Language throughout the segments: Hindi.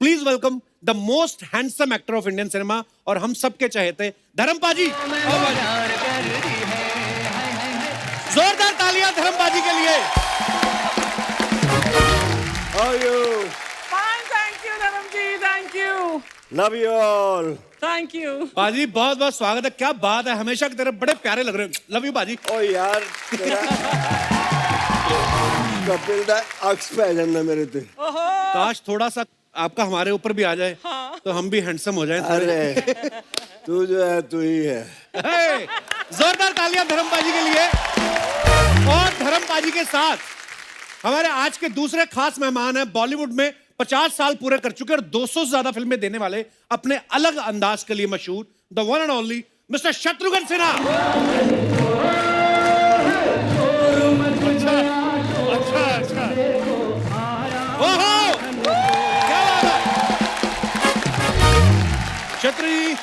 Please welcome the most handsome actor of Indian cinema और हम सबके चहेते धर्मपा जी। जोरदार तालियां धर्मपा जी के लिए। How are you? Fine, thank you, Dharam ji. Thank you. Love you all. Thank you. पाजी बहुत बहुत स्वागत है। क्या बात है, हमेशा की तरह बड़े प्यारे लग रहे हो। लव यू पाजी। ओ यार तेरा कपिल दा अक्स पै जाना मेरे ते। काश थोड़ा सा आपका हमारे ऊपर भी आ जाए तो हम भी हैंडसम हो जाएं। अरे तू जो है तू ही है। जोरदार तालियां धर्मपा जी के लिए। और धर्मपा जी के साथ हमारे आज के दूसरे खास मेहमान हैं, बॉलीवुड में 50 साल पूरे कर चुके और 200 से ज्यादा फिल्में देने वाले, अपने अलग अंदाज के लिए मशहूर, the one and only mister Shatrughan Sinha. अच्छा। ओहो, क्या बात है। शत्रु जी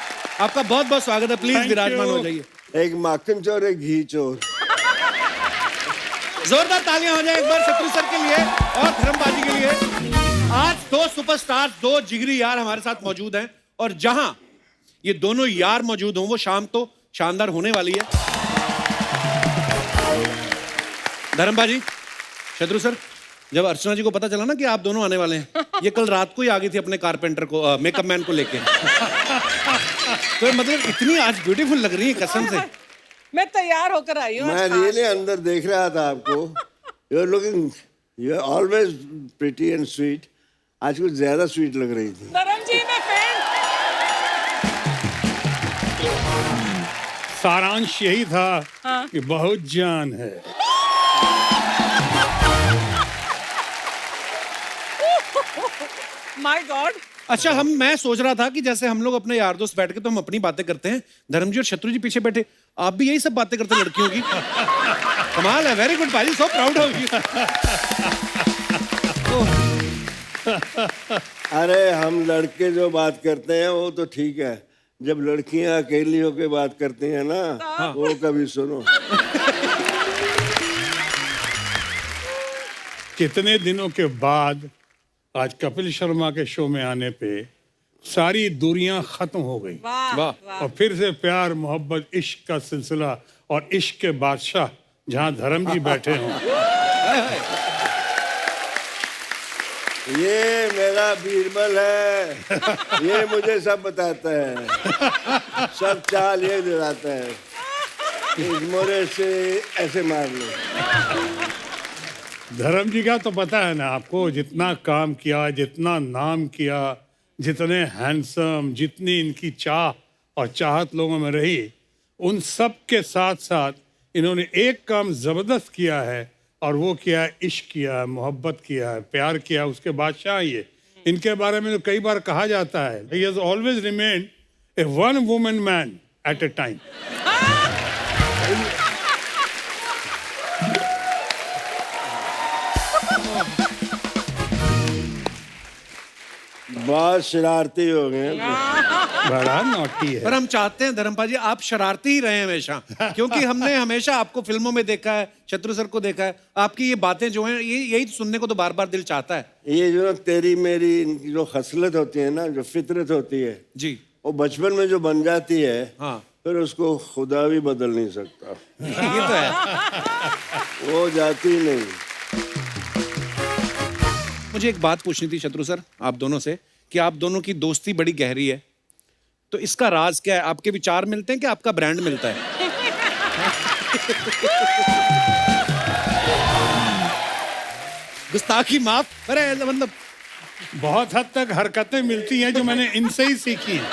आपका बहुत बहुत स्वागत है। प्लीज विराजमान हो जाइए। एक माखन चोर एक घी चोर। जोरदार तालियां हो जाए एक बार शत्रु सर के लिए और धर्मपा जी के लिए। आज दो सुपरस्टार, दो जिगरी यार हमारे साथ मौजूद हैं और जहां ये दोनों यार मौजूद हों वो शाम तो शानदार होने वाली है। धर्मपा जी, शत्रु सर, जब अर्चना जी को पता चला ना कि आप दोनों आने वाले हैं, ये कल रात को ही आ गई थी अपने कारपेंटर को, मेकअप मैन को लेके। तो मतलब इतनी आज ब्यूटीफुल लग रही है कसम से। मैं तैयार होकर आई हूँ। मैं रियली अंदर देख रहा था आपको। You are looking, you are always pretty and sweet. आज कुछ ज्यादा स्वीट लग रही थी। धर्म जी मैं फैन। सारांश यही था कि बहुत जान है। My God. अच्छा, मैं सोच रहा था कि जैसे हम लोग अपने यार दोस्त बैठ के तो हम अपनी बातें करते हैं, धर्म जी और शत्रु जी पीछे बैठे, आप भी यही सब बातें करते हैं लड़कियों की। कमाल है, वेरी गुड भाई, सो प्राउड ऑफ यू। अरे हम लड़के जो बात करते हैं वो तो ठीक है, जब लड़कियां अकेली होकर बात करती हैं ना, वो कभी सुनो। कितने दिनों के बाद आज कपिल शर्मा के शो में आने पे सारी दूरियां खत्म हो गई। वाह। और फिर से प्यार, मोहब्बत, इश्क का सिलसिला और इश्क के बादशाह जहां धर्म जी बैठे हों। ये मेरा बीरबल है, ये मुझे सब बताता है, सब चाल ये दिलाता है। इस मोरे से ऐसे मार लो। धर्म जी का तो पता है ना आपको, जितना काम किया, जितना नाम किया, जितने हैंडसम, जितनी इनकी चाह और चाहत लोगों में रही, उन सब के साथ साथ इन्होंने एक काम जबरदस्त किया है और वो किया है, इश्क किया है, मोहब्बत किया है, प्यार किया है, उसके बादशाह ये। इनके बारे में तो कई बार कहा जाता है, he has always remained a one woman man at a time। बहुत शरारती हो गए। बड़ा नॉटी पर है। हम चाहते हैं धर्मपा जी आप शरारती ही रहे हमेशा, क्योंकि हमने हमेशा आपको फिल्मों में देखा है, शत्रु सर को देखा है, आपकी ये बातें जो हैं ये यही सुनने को तो बार बार दिल चाहता है। ये जो तेरी मेरी इनकी जो खसलत होती है ना, जो फितरत होती है जी वो बचपन में जो बन जाती है, हाँ। फिर उसको खुदा भी बदल नहीं सकता। ये तो है। वो जाती नहीं। मुझे एक बात पूछनी थी शत्रु सर आप दोनों से, कि आप दोनों की दोस्ती बड़ी गहरी है, तो इसका राज क्या है? आपके विचार मिलते हैं कि आपका ब्रांड मिलता है? गुस्ताखी माफ। अरे मतलब बहुत हद तक हरकतें मिलती हैं जो मैंने इनसे ही सीखी हैं।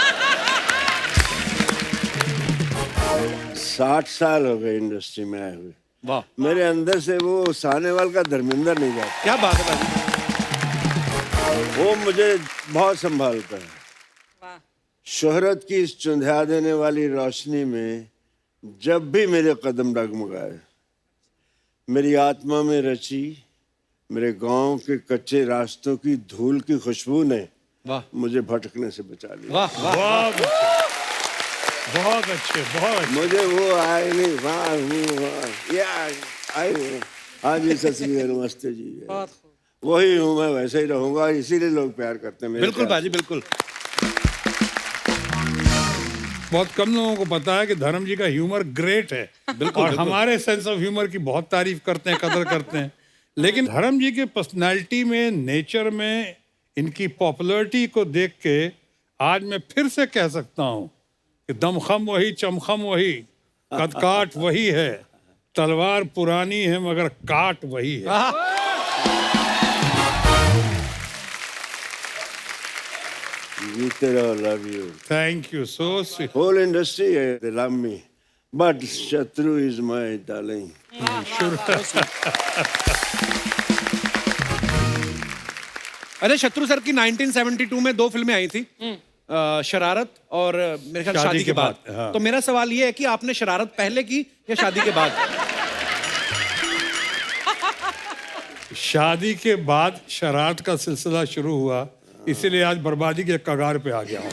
60 साल हो गए इंडस्ट्री में आए हुए। वाह, मेरे अंदर से वो सानेवाल का धर्मेंद्र नहीं जाता। क्या बात है भाई। वो मुझे बहुत संभालता है। वाह। शोहरत की इस चुंधिया देने वाली रोशनी में जब भी मेरे कदम डगमगाए, मेरी आत्मा में रची मेरे गांव के कच्चे रास्तों की धूल की खुशबू ने वाह मुझे भटकने से बचा लिया। वाह वाह। बहुत अच्छे, बहुत अच्छे, बहुत अच्छे। मुझे वो आए नहीं, वहाँ हूँ, वहाँ आई हूँ। हाँ जी, सत श्री अकाल, नमस्ते जी। वही हूँ मैं, वैसे ही रहूंगा, इसीलिए लोग प्यार करते हैं मेरे बिल्कुल प्यार बाजी, बिल्कुल। बहुत कम लोगों को पता है कि धर्म जी का ह्यूमर ग्रेट है। बिल्कुल, और बिल्कुल। हमारे सेंस ऑफ ह्यूमर की बहुत तारीफ करते हैं, कदर करते हैं। लेकिन धर्म जी के पर्सनालिटी में, नेचर में, इनकी पॉपुलैरिटी को देख के आज मैं फिर से कह सकता हूँ कि दमखम वही, चमखम वही, कदकाठ वही है, तलवार पुरानी है मगर काट वही है। जीते रहो, love you. Thank you, so sweet. Whole industry है, they love me, but Shatru is my darling. अरे शत्रु सर की 1972 में 2 फिल्में आई थी, शरारत और मेरे ख्याल शादी के बाद। हाँ। तो मेरा सवाल ये है कि आपने शरारत पहले की या शादी के बाद? शादी के बाद शरारत का सिलसिला शुरू हुआ, इसीलिए आज बर्बादी के कगार पे आ गया हूँ।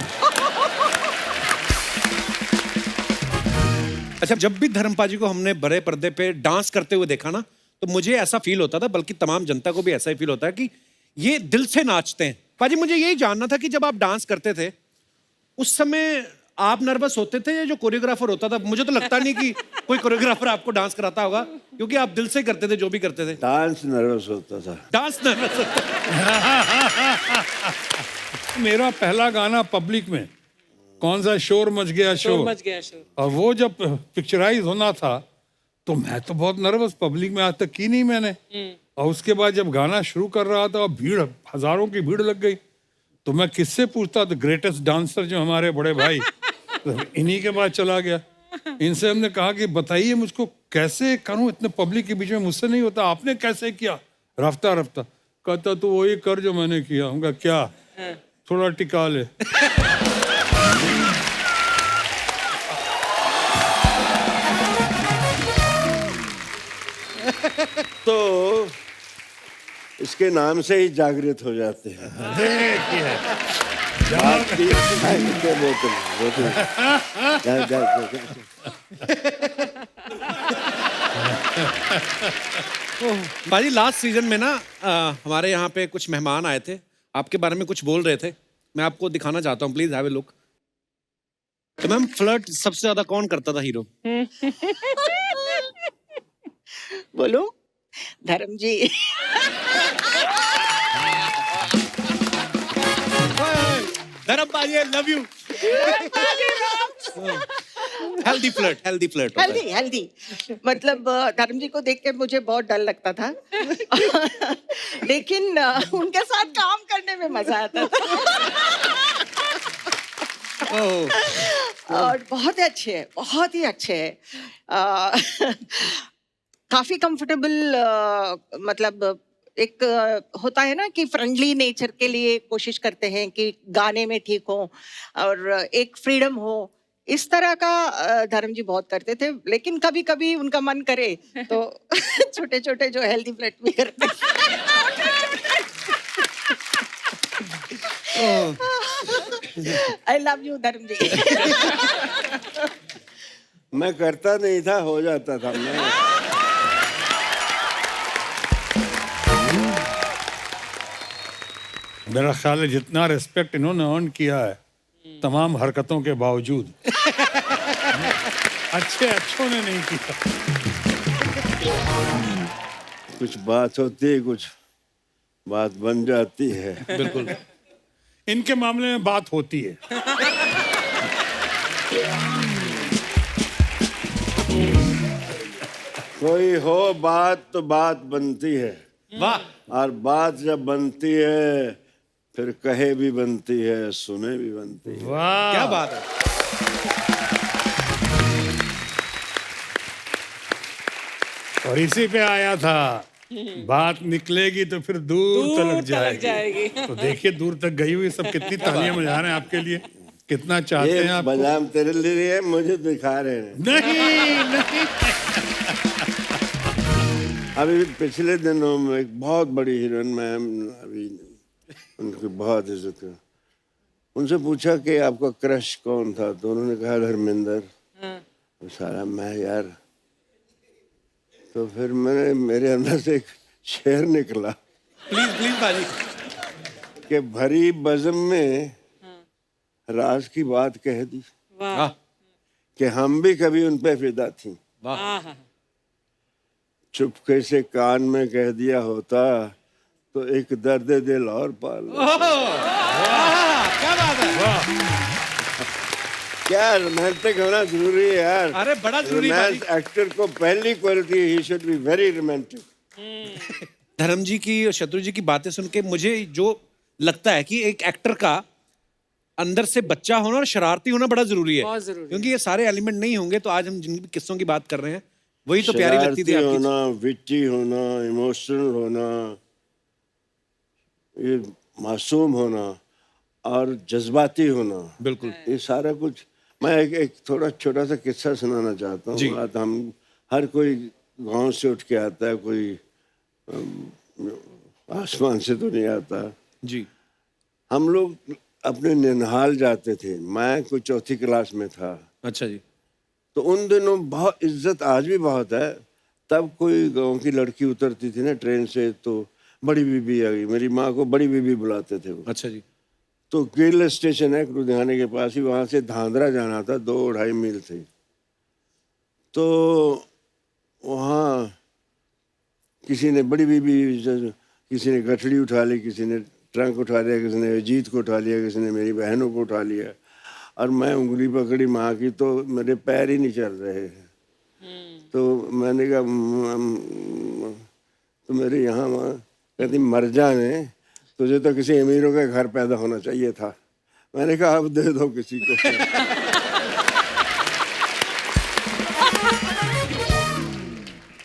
अच्छा, जब भी धर्मपाजी को हमने बड़े पर्दे पे डांस करते हुए देखा ना, तो मुझे ऐसा फील होता था, बल्कि तमाम जनता को भी ऐसा ही फील होता है कि ये दिल से नाचते हैं। पाजी, मुझे यही जानना था कि जब आप डांस करते थे उस समय आप नर्वस होते थे या जो कोरियोग्राफर होता था? मुझे तो लगता नहीं कि कोई कोरियोग्राफर आपको डांस कराता होगा, क्योंकि आप दिल से करते थे जो भी करते थे। डांस नर्वस होता था। डांस नर्वस होता मेरा पहला गाना पब्लिक में कौन सा, शोर मच गया शोर, मच गया शोर। और वो जब पिक्चराइज होना था तो मैं तो बहुत नर्वस, पब्लिक में आज तक की नहीं मैंने। और उसके बाद जब गाना शुरू कर रहा था और भीड़, हजारों की भीड़ लग गई, तो मैं किससे पूछता? द ग्रेटेस्ट डांसर जो हमारे बड़े भाई, तो इन्हीं के बाद चला गया। इनसे हमने कहा कि बताइए मुझको कैसे करूं, इतने पब्लिक के बीच में मुझसे नहीं होता, आपने कैसे किया? रफ्ता रफ्ता कहता तो वही कर जो मैंने किया। हम कहा क्या? थोड़ा टिका ले। तो इसके नाम से ही जागृत हो जाते हैं। देखिए, बोतल बोतल बाजी, लास्ट सीजन में ना हमारे यहाँ पे कुछ मेहमान आए थे, आपके बारे में कुछ बोल रहे थे, मैं आपको दिखाना चाहता हूँ, प्लीज हैव ए लुक। तो मैम, फ्लर्ट सबसे ज्यादा कौन करता था हीरो? बोलो Dharam ji. Dharampaji, I love you. Healthy flirt, healthy flirt. Healthy healthy मतलब धर्म जी को देख के मुझे बहुत डर लगता था। लेकिन उनके साथ काम करने में मजा आता था। और बहुत ही अच्छे हैं, बहुत ही अच्छे हैं। काफी कंफर्टेबल, मतलब एक होता है ना कि फ्रेंडली नेचर के लिए कोशिश करते हैं कि गाने में ठीक हो और एक फ्रीडम हो, इस तरह का धर्म जी बहुत करते थे। लेकिन कभी कभी उनका मन करे तो छोटे छोटे जो हेल्दी फ्लर्ट भी करते। आई लव यू धर्म जी। मैं करता नहीं था, हो जाता था। मैं मेरा ख्याल है जितना रिस्पेक्ट इन्होंने अर्न किया है तमाम हरकतों के बावजूद, अच्छों ने नहीं किया। कुछ बात होती है, कुछ बात बन जाती है। बिल्कुल। इनके मामले में बात होती है। कोई हो बात तो बात बनती है, वाह। और बात जब बनती है फिर कहे भी बनती है, सुने भी बनती है। वाह, क्या बात है। और इसी पे आया था, बात निकलेगी तो फिर दूर तलक जाएगी। तो देखिए दूर तक गई हुई, सब कितनी तालियां बजा रहे हैं आपके लिए, कितना चाहते हैं ये आप। बदाम तेरे लिए है, मुझे दिखा रहे हैं। नहीं। अभी पिछले दिनों में एक बहुत बड़ी हीरोइन, मैम, अभी उनकी बहुत इज्जत कर, उनसे पूछा कि आपका क्रश कौन था, तो उन्होंने कहा धर्मेंद्र। सारा मैं यार, तो फिर मेरे अंदर से एक शेर निकला। प्लीज प्लीज बाजी। कि भरी बज़म में राज की बात कह दी वाह कि हम भी कभी उन पे फिदा थी। वाह। चुपके से कान में कह दिया होता तो एक दर्द दिल और पाल। क्या बात है। क्या रोमांटिक होना जरूरी है यार। अरे बड़ा जरूरी है रोमांस एक्टर को पहली quality he should be very romantic. धर्म जी की और शत्रु जी की बातें सुन के मुझे जो लगता है कि एक एक्टर का अंदर से बच्चा होना और शरारती होना बड़ा जरूरी है। बहुत जरूरी है। क्योंकि ये सारे एलिमेंट नहीं होंगे तो आज हम जिन भी किस्सों की बात कर रहे हैं वही तो प्यारी लगती थी शरारती आपकी। होना, विट्टी होना, इमोशनल होना, ये मासूम होना और जज्बाती होना, बिल्कुल। ये सारा कुछ। मैं एक थोड़ा छोटा सा किस्सा सुनाना चाहता जी। हूँ। बात हम हर कोई गांव से उठ के आता है, कोई आसमान से तो नहीं आता। जी हम लोग अपने ननिहाल जाते थे, मैं कोई चौथी क्लास में था। अच्छा जी। तो उन दिनों बहुत इज्जत, आज भी बहुत है। तब कोई गांव की लड़की उतरती थी ना ट्रेन से तो बड़ी बीबी आ गई। मेरी माँ को बड़ी बीबी बुलाते थे वो। अच्छा जी। तो गिल स्टेशन है लुधियाने के पास ही, वहाँ से धांधरा जाना था, 2-2.5 मील थे। तो वहाँ किसी ने बड़ी बीबी, किसी ने गठड़ी उठा ली, किसी ने ट्रंक उठा लिया, किसी ने अजीत को उठा लिया, किसी ने मेरी बहनों को उठा लिया। और मैं उंगली पकड़ी माँ की तो मेरे पैर ही नहीं चल रहे। तो मैंने कहा तो मेरे यहाँ माँ कहती मर जाने, तुझे तो किसी अमीरों के घर पैदा होना चाहिए था। मैंने कहा अब दे दो किसी को।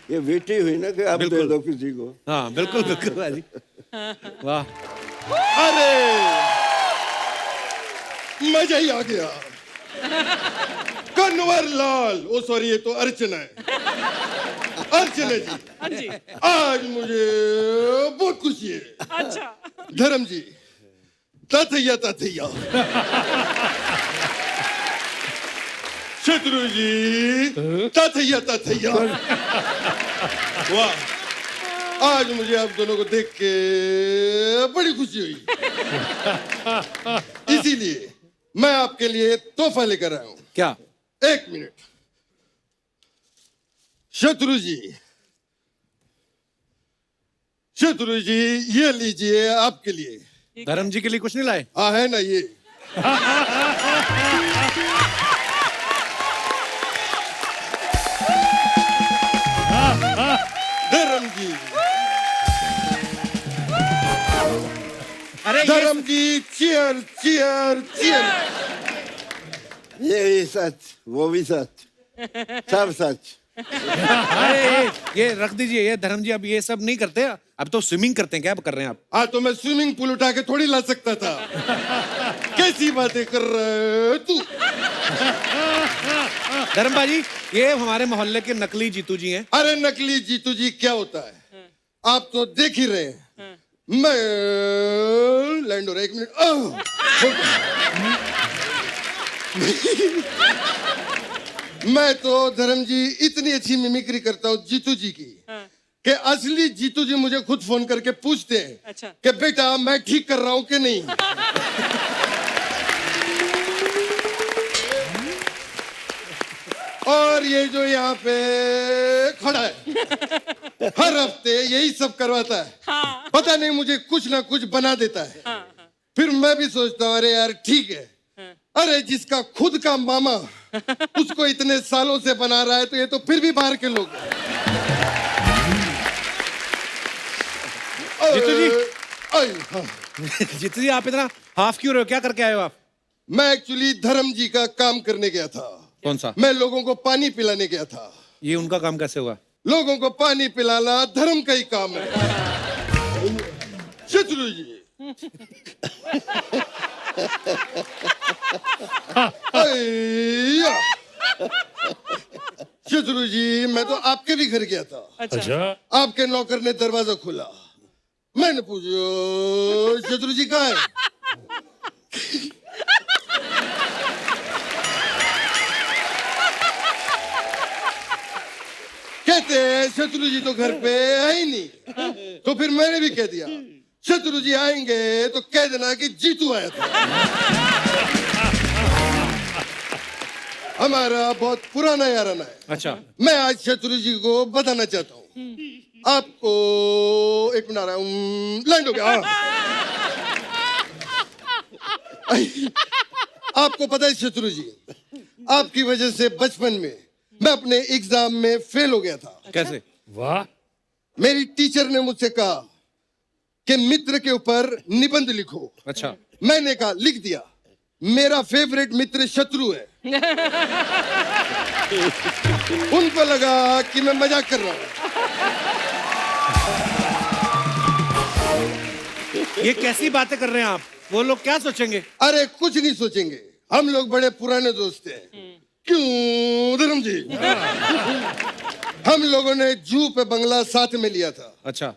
ये बेटी हुई ना कि अब दे दो किसी को। हाँ बिल्कुल बिल्कुल बाजी। वाह। अरे मजा ही आ गया। कन्वर लाल, ओ सॉरी ये तो अर्चना है। अर्चना जी, हाँ जी। आज मुझे बहुत खुशी है। अच्छा। धर्म जी, ताथैया ताथैया। शत्रु जी, ताथैया ताथैया। वाह, आज मुझे आप दोनों को देख के बड़ी खुशी हुई। इसीलिए मैं आपके लिए तोहफा लेकर आया हूं। क्या? 1 मिनट। शत्रु जी, शत्रु जी, ये लीजिए आपके लिए। धर्म जी के लिए कुछ नहीं लाए? हाँ है ना ये। धर्म जी, अरे ये धर्म जी, चीयर चीयर चीयर। ये भी सच, वो भी सच, सब सच। अरे ये रख दीजिए। ये धर्म जी अब ये सब नहीं करते, अब तो स्विमिंग करते हैं। क्या कर रहे हैं आप? आज तो मैं स्विमिंग पूल उठा के थोड़ी ला सकता था। कैसी बातें कर रहे हो तू? धर्म बाजी, ये हमारे मोहल्ले के नकली जीतू जी हैं। अरे नकली जीतू जी क्या होता है आप तो देख ही रहे हैं। मैं लैंड हो रहा है, 1 मिनट। मैं तो धर्म जी इतनी अच्छी मिमिक्री करता हूँ जीतू जी की कि असली जीतू जी मुझे खुद फोन करके पूछते हैं अच्छा। कि बेटा मैं ठीक कर रहा हूँ कि नहीं। और ये जो यहाँ पे खड़ा है हर हफ्ते यही सब करवाता है। पता नहीं मुझे कुछ ना कुछ बना देता है। फिर मैं भी सोचता हूँ अरे यार ठीक है। अरे जिसका खुद का मामा उसको इतने सालों से बना रहा है तो ये तो फिर भी बाहर के लोग हैं। जीतू जी। हाँ। जीतू जी आप इतना हाफ क्यों रहे हो? क्या करके आए हो आप? मैं एक्चुअली धर्म जी का काम करने गया था। कौन सा? मैं लोगों को पानी पिलाने गया था। ये उनका काम कैसे हुआ? लोगों को पानी पिलाना धर्म का ही काम है। शत्रु जी, अय्या। शत्रु जी, मैं तो आपके भी घर गया था। अच्छा। आपके नौकर ने दरवाजा खोला। मैंने पूछा शत्रु जी कहाँ है? कहते हैं शत्रु जी तो घर पे है ही नहीं। तो फिर मैंने भी कह दिया शत्रु जी आएंगे तो कह देना कि जीतू आया था। हमारा बहुत पुराना याराना है। अच्छा, मैं आज शत्रु जी को बताना चाहता हूँ। आपको एक मिनट आ रहा हूँ, लैंड हो गया। आपको पता है शत्रु जी, आपकी वजह से बचपन में मैं अपने एग्जाम में फेल हो गया था। कैसे? वाह, मेरी टीचर ने मुझसे कहा कि मित्र के ऊपर निबंध लिखो। अच्छा, मैंने कहा लिख दिया। मेरा फेवरेट मित्र शत्रु है। उनको लगा कि मैं मजाक कर रहा हूं। ये कैसी बातें कर रहे हैं आप? वो लोग क्या सोचेंगे? अरे कुछ नहीं सोचेंगे, हम लोग बड़े पुराने दोस्त हैं। क्यों धर्म जी? हम लोगों ने जू पे बंगला साथ में लिया था। अच्छा,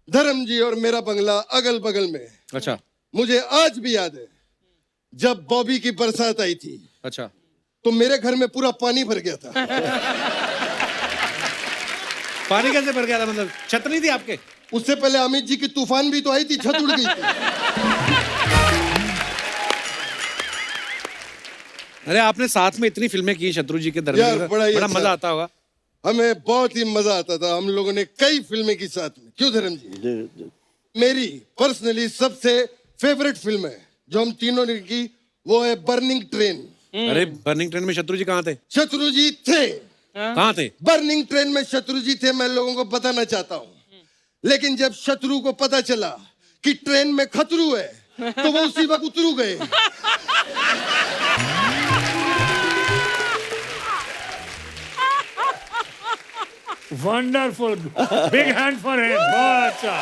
धर्म जी और मेरा बंगला अगल बगल में। अच्छा, मुझे आज भी याद है जब बॉबी की बरसात आई थी अच्छा। तो मेरे घर में पूरा पानी भर गया था। पानी कैसे भर गया था? मतलब छत नहीं थी आपके? उससे पहले अमित जी की तूफान भी तो आई थी, छत उड़ गई थी। अरे आपने साथ में इतनी फिल्में की शत्रु जी के यार, दरमियान, बड़ा ही बड़ा अच्छा। मजा आता होगा। हमें बहुत ही मजा आता था। हम लोगों ने कई फिल्में की साथ में। क्यों धर्म जी? मेरी पर्सनली सबसे फेवरेट फिल्म है जो हम तीनों ने की, वो है बर्निंग ट्रेन। अरे बर्निंग ट्रेन में शत्रु जी कहाँ थे? शत्रु जी थे। कहाँ थे? बर्निंग ट्रेन में शत्रु जी थे, मैं लोगों को बताना चाहता हूँ। लेकिन जब शत्रु को पता चला कि ट्रेन में खतरू है तो वो उसी वक्त उतरू गए। Wonderful, big hand for him. बहुत अच्छा।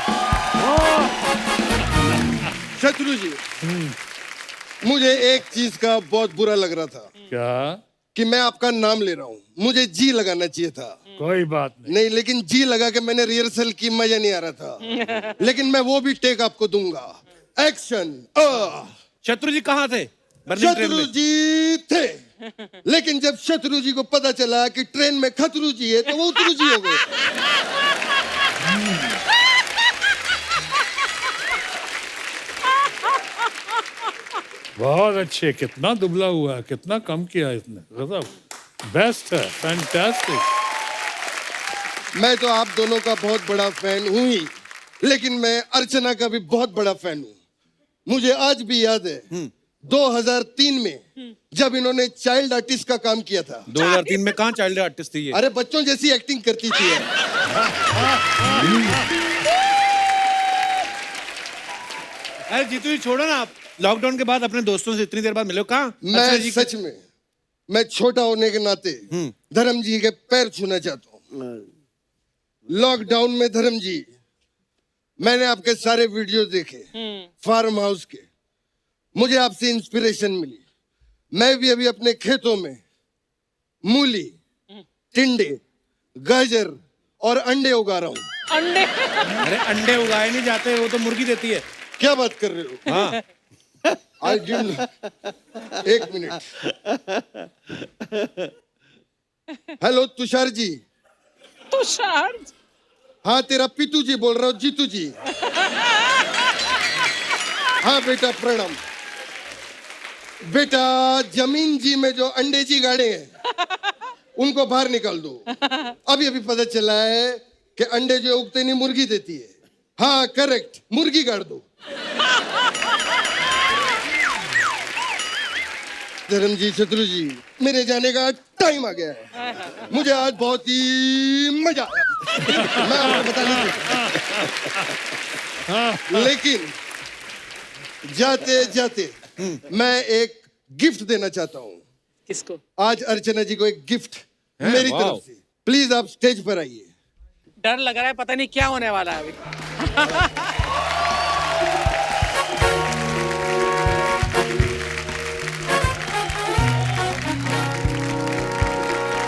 शत्रु जी, मुझे एक चीज का बहुत बुरा लग रहा था क्या? कि मैं आपका नाम ले रहा हूँ, मुझे जी लगाना चाहिए था। कोई बात नहीं। नहीं, लेकिन जी लगा के मैंने रिहर्सल की, मजा नहीं आ रहा था। लेकिन मैं वो भी टेक आपको दूंगा। एक्शन। शत्रु जी कहाँ थे बर्निंग ट्रेन शत्रु में? जी थे, लेकिन जब शत्रु जी को पता चला कि ट्रेन में खतरू जी है तो वो उतरू जी हो गए। बहुत अच्छे। कितना दुबला हुआ है, कितना कम किया इसने। गजब, बेस्ट है, फैंटास्टिक। मैं तो आप दोनों का बहुत बड़ा फैन हूं ही, लेकिन मैं अर्चना का भी बहुत बड़ा फैन हूं। मुझे आज भी याद है 2003 में जब इन्होंने चाइल्ड आर्टिस्ट का काम किया था। 2003 में कहाँ चाइल्ड आर्टिस्ट थी ये? अरे बच्चों जैसी एक्टिंग करती थी। अरे जीतू जी छोड़ो ना, आप लॉकडाउन के बाद अपने दोस्तों से इतनी देर बाद मिले हो, कहाँ? मैं सच में, मैं छोटा होने के नाते धर्म जी के पैर छूना चाहता हूँ। लॉकडाउन में धर्म जी, मैंने आपके सारे वीडियो देखे फार्म हाउस के। मुझे आपसे इंस्पिरेशन मिली। मैं भी अभी अपने खेतों में मूली, टिंडे, गाजर और अंडे उगा रहा हूँ। अंडे? अरे अंडे उगाए नहीं जाते, वो तो मुर्गी देती है। क्या बात कर रहे हो? हाँ। I did. एक मिनट। हेलो तुषार जी। तुषार? हाँ, तेरा पीतू जी बोल रहा हूँ, जीतू जी। हाँ बेटा, प्रणाम। बेटा, जमीन जी में जो अंडे जी गाड़े हैं उनको बाहर निकाल दो। अभी अभी पता चला है कि अंडे जो उगते नहीं मुर्गी देती है। हाँ करेक्ट, मुर्गी गाड़ दो। धर्म जी, शत्रु जी, मेरे जाने का टाइम आ गया है। मुझे आज बहुत ही मजा आया। मैं आपको बता नहीं सकता। लेकिन जाते जाते मैं एक गिफ्ट देना चाहता हूँ। किसको? आज अर्चना जी को एक गिफ्ट मेरी वाह। तरफ से। प्लीज आप स्टेज पर आइए। डर लग रहा है, पता नहीं क्या होने वाला है अभी।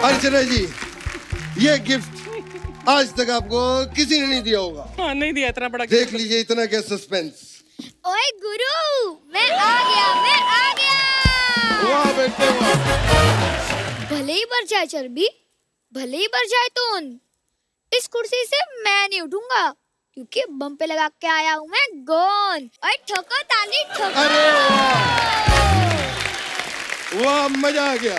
अर्चना जी, ये गिफ्ट आज तक आपको किसी ने नहीं दिया होगा। हाँ, नहीं दिया इतना बड़ा। देख लीजिए, इतना क्या सस्पेंस। ओए गुरु, मैं आ गया। वाह बेटे वाह। भले ही बढ़ जाए चर्बी, भले ही बढ़ जाए तून, इस कुर्सी से मैं नहीं उठूंगा। क्योंकि बम पे लगा के आया हूँ मैं गोंद। और ठोको ताली ठोको। अरे वाह, मजा आ गया।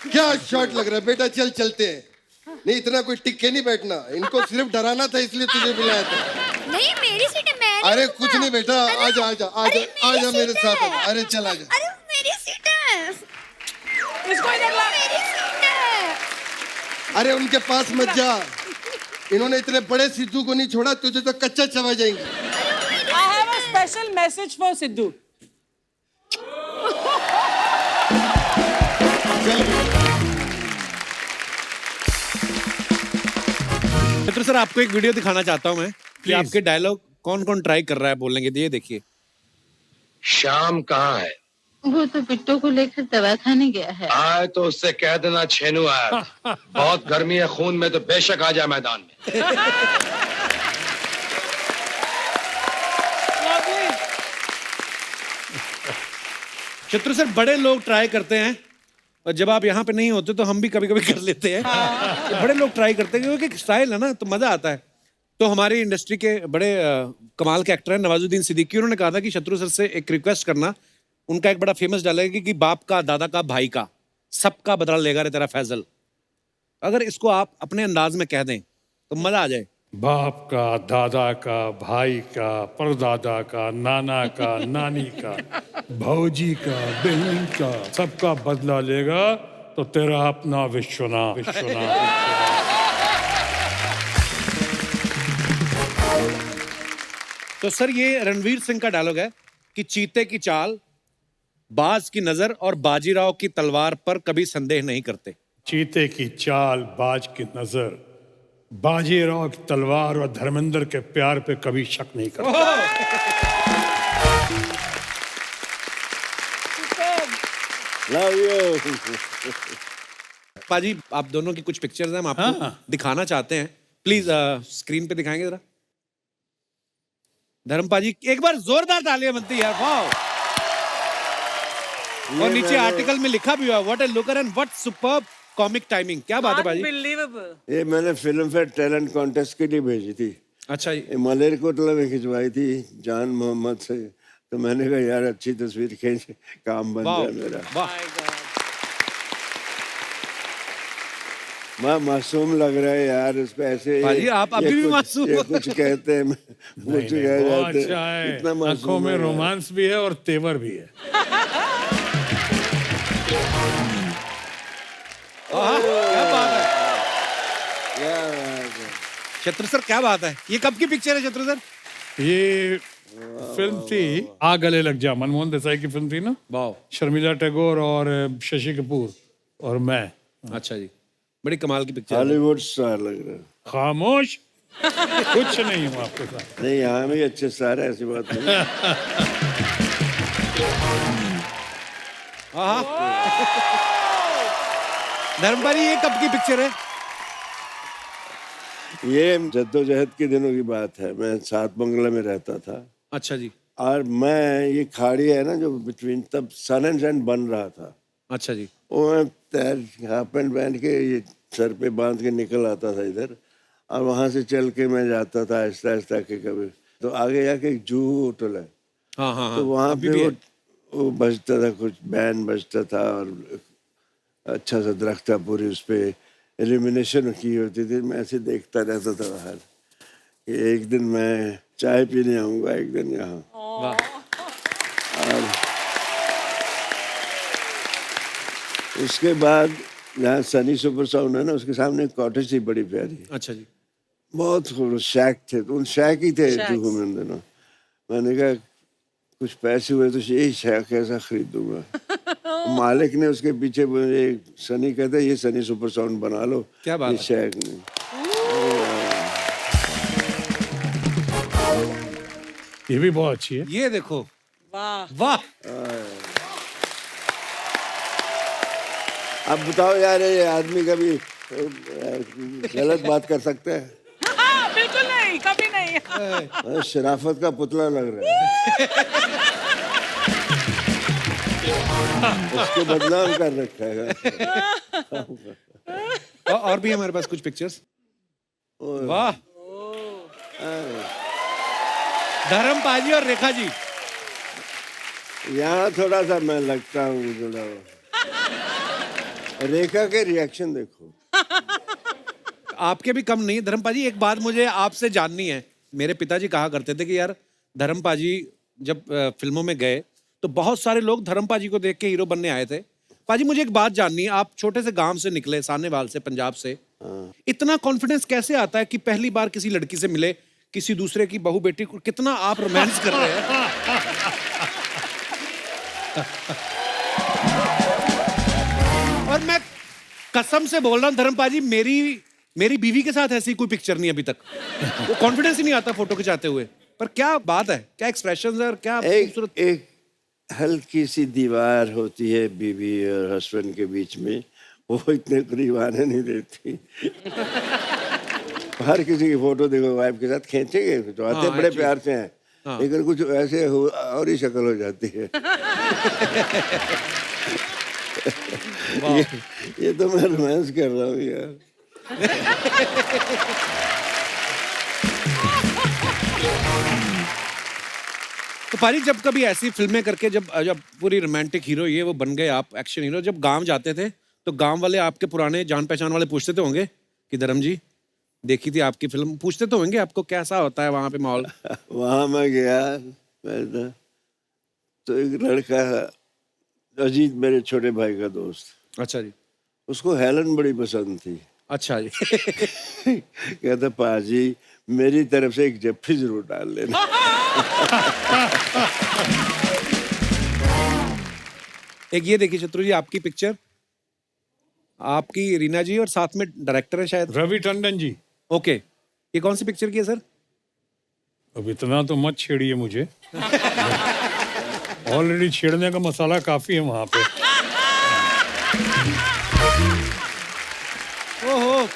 क्या शॉट लग रहा है बेटा, चल चलते हैं। नहीं, इतना कोई टिक के नहीं बैठना, इनको सिर्फ डराना था इसलिए तुझे बुलाया था। नहीं मेरी सीट है, मैं नहीं अरे दूंगा। कुछ नहीं बेटा, अरे, आजा आजा अरे, आजा आजा मेरी मेरे सीट साथ है। आजा। अरे चल आजा। अरे मेरी सीट है, इसको इधर ला। मेरी सीट है। अरे उनके पास मत जा, इन्होंने इतने बड़े सिद्धू को नहीं छोड़ा, तुझे तो कच्चा चबा जाएंगे। I have a special message for Sidhu. Mitra sir, आपको एक वीडियो दिखाना चाहता हूं मैं कि Please. आपके डायलॉग कौन कौन ट्राई कर रहा है बोलने के। ये देखिए। श्याम कहाँ है? वो तो बिट्टू को लेकर दवा खाने गया है। आए तो उससे कह देना छेनू आया। बहुत गर्मी है खून में, तो बेशक आ जाए मैदान में। Lovely. शत्रु सर, बड़े लोग ट्राई करते हैं और जब आप यहाँ पे नहीं होते तो हम भी कभी कभी कर लेते हैं। तो बड़े लोग ट्राई करते हैं क्योंकि स्टाइल है ना, तो मजा आता है। तो हमारी इंडस्ट्री के बड़े कमाल के एक्टर हैं नवाजुद्दीन सिद्दीकी, उन्होंने कहा था कि शत्रु सर से एक रिक्वेस्ट करना। उनका एक बड़ा फेमस डायलॉग है कि बाप का, दादा का, भाई का, सबका बदला लेगा रे तेरा फैजल। अगर इसको आप अपने अंदाज में कह दें तो मजा आ जाए। बाप का, दादा का, भाई का, परदादा का, नाना का, नानी का, भौजी का, बहन का, सबका बदला लेगा तो तेरा अपना विश्वनाथ विश्वनाथ। तो सर, ये रणवीर सिंह का डायलॉग है कि चीते की चाल, बाज की नजर और बाजीराव की तलवार पर कभी संदेह नहीं करते। चीते की चाल, बाज की नजर, बाजीराव की तलवार और धर्मेंद्र के प्यार पे कभी शक नहीं करता। Love you. पाजी, आप दोनों की कुछ पिक्चर्स हैं, हम आपको दिखाना चाहते हैं। प्लीज स्क्रीन पे दिखाएंगे जरा। धर्म पाजी, एक बार जोरदार तालियां बनती है यार। वाह। और नीचे आर्टिकल में लिखा भी हुआ, what A looker and what superb comic timing. क्या बात है पाजी? Unbelievable. ये मैंने फिल्म फेयर टैलेंट कॉन्टेस्ट के लिए भेजी थी। अच्छा जी। ये मलेरकोटला में खिंचवाई थी जान मोहम्मद से। तो मैंने कहा यार अच्छी तस्वीर खींच, काम बन वाह जाए मेरा। वाह। मैं मासूम लग रहा है यार, उस पे ऐसे पाजी, आप अभी भी मासूम ये हो। कुछ कहते हैं, कुछ कह बहुत जाते अच्छा हैं। है, इतना आंखों मासूम में है यार। रोमांस भी है और तेवर भी है। क्या बात है क्या बात है। शत्रु सर, क्या बात है। ये कब की पिक्चर है शत्रु सर? ये फिल्म थी आ गले लग जा, मनमोहन देसाई की फिल्म थी ना। वाह। शर्मिला टैगोर और शशि कपूर और मैं। अच्छा जी, बड़ी कमाल की पिक्चर है। हॉलीवुड स्टार लग रहा है। खामोश, कुछ नहीं हूँ आपके साथ। नहीं, यहाँ भी अच्छे स्टार है, ऐसी बात नहीं। धर्म पाजी, ये कब की पिक्चर है? ये जद्दोजहद के दिनों की बात है। मैं सात बंगला में रहता था अच्छा जी। और मैं, ये खाड़ी है ना जो बिटवीन, तब सन एंड सैंड बन रहा था। अच्छा जी। वो मैं हाफ पैंट पहन के ये सर पे बांध के निकल आता था इधर, और वहां से चल के मैं जाता था आहिस्ता आहिस्ता के। कभी तो आगे जाके एक जूहू होटल है, हाँ हाँ हाँ। तो वहां अभी पे भी है। वो बजता था, कुछ बैंड बजता था और अच्छा सा दरख्त था, पूरी उस पे एलिमिनेशन की होती थी। मैं ऐसे देखता रहता था बाहर कि एक दिन मैं चाय पीने आऊंगा, एक दिन यहाँ। वाह। और उसके बाद जहाँ सनी सुपर साउंड है ना, उसके सामने एक कॉटेज थी बड़ी प्यारी, अच्छा जी। बहुत खूबसूरत शैक थे। तो उन शैक ही थे जुहू में उन दिनों। मैंने कहा कुछ पैसे हुए तो यही शैक ऐसा खरीदूंगा। मालिक ने उसके पीछे मुझे, सनी कहता है ये सनी सुपर साउंड बना लो। क्या बात ये है। शैक नहीं। ये भी बहुत अच्छी है। ये देखो। वाह। वाह। अब बताओ यार, ये आदमी कभी गलत बात कर सकता है? बिल्कुल नहीं, कभी नहीं। शराफत का पुतला लग रहा है। उसको बदनाम कर रखा है। और भी हमारे पास कुछ पिक्चर्स। वाह। धर्म पाजी और रेखा जी। यहाँ थोड़ा सा मैं लगता हूँ थोड़ा। रेखा के रिएक्शन देखो। आपके भी कम नहीं है धर्म पाजी। एक बात मुझे आपसे जाननी है। मेरे पिताजी कहा करते थे कि यार धर्म पाजी जब फिल्मों में गए तो बहुत सारे लोग धर्म पाजी को देख के हीरो बनने आए थे। पाजी मुझे एक बात जाननी है, आप छोटे से गांव से निकले, सानेवाल से, पंजाब से, इतना कॉन्फिडेंस कैसे आता है कि पहली बार किसी लड़की से मिले, किसी दूसरे की बहू बेटी को, कितना आप रोमांस कर रहे हैं? और मैं कसम से बोल रहा हूँ धर्म पाजी, मेरी बीवी के साथ ऐसी कोई पिक्चर नहीं अभी तक। वो कॉन्फिडेंस ही नहीं आता फोटो खिंचाते हुए। पर क्या बात है, क्या एक्सप्रेशंस है और क्या खूबसूरत। एक हल्की सी दीवार होती है बीवी और हस्बैंड के बीच में, वो इतने करीब आने नहीं देती। हर किसी की फोटो देखो वाइफ के साथ खींचेंगे तो आते बड़े प्यार से हैं, लेकिन कुछ ऐसे और ही शक्ल हो जाती है। ये तो मैं रोमांस कर रहा हूँ यार। तो पाजी जब कभी ऐसी फिल्में करके जब पूरी रोमांटिक हीरो ये वो बन गए आप, एक्शन हीरो, जब गांव जाते थे तो गांव वाले आपके पुराने जान पहचान वाले पूछते तो होंगे कि धर्म जी देखी थी आपकी फिल्म, पूछते तो होंगे आपको कैसा होता है वहां पे माहौल? वहां मैं गया तो एक लड़का, अजीत मेरे छोटे भाई का दोस्त, अच्छा जी, उसको हेलन बड़ी पसंद थी। अच्छा जी। कहता पाजी मेरी तरफ से एक जफ्फी जरूर डाल लेना। एक ये देखिए शत्रु जी आपकी पिक्चर, आपकी रीना जी और साथ में डायरेक्टर है शायद रवि टंडन जी। ओके, ये कौन सी पिक्चर की है सर? अब इतना तो मत छेड़िए मुझे। ऑलरेडी छेड़ने का मसाला काफी है वहां पे। ओहो।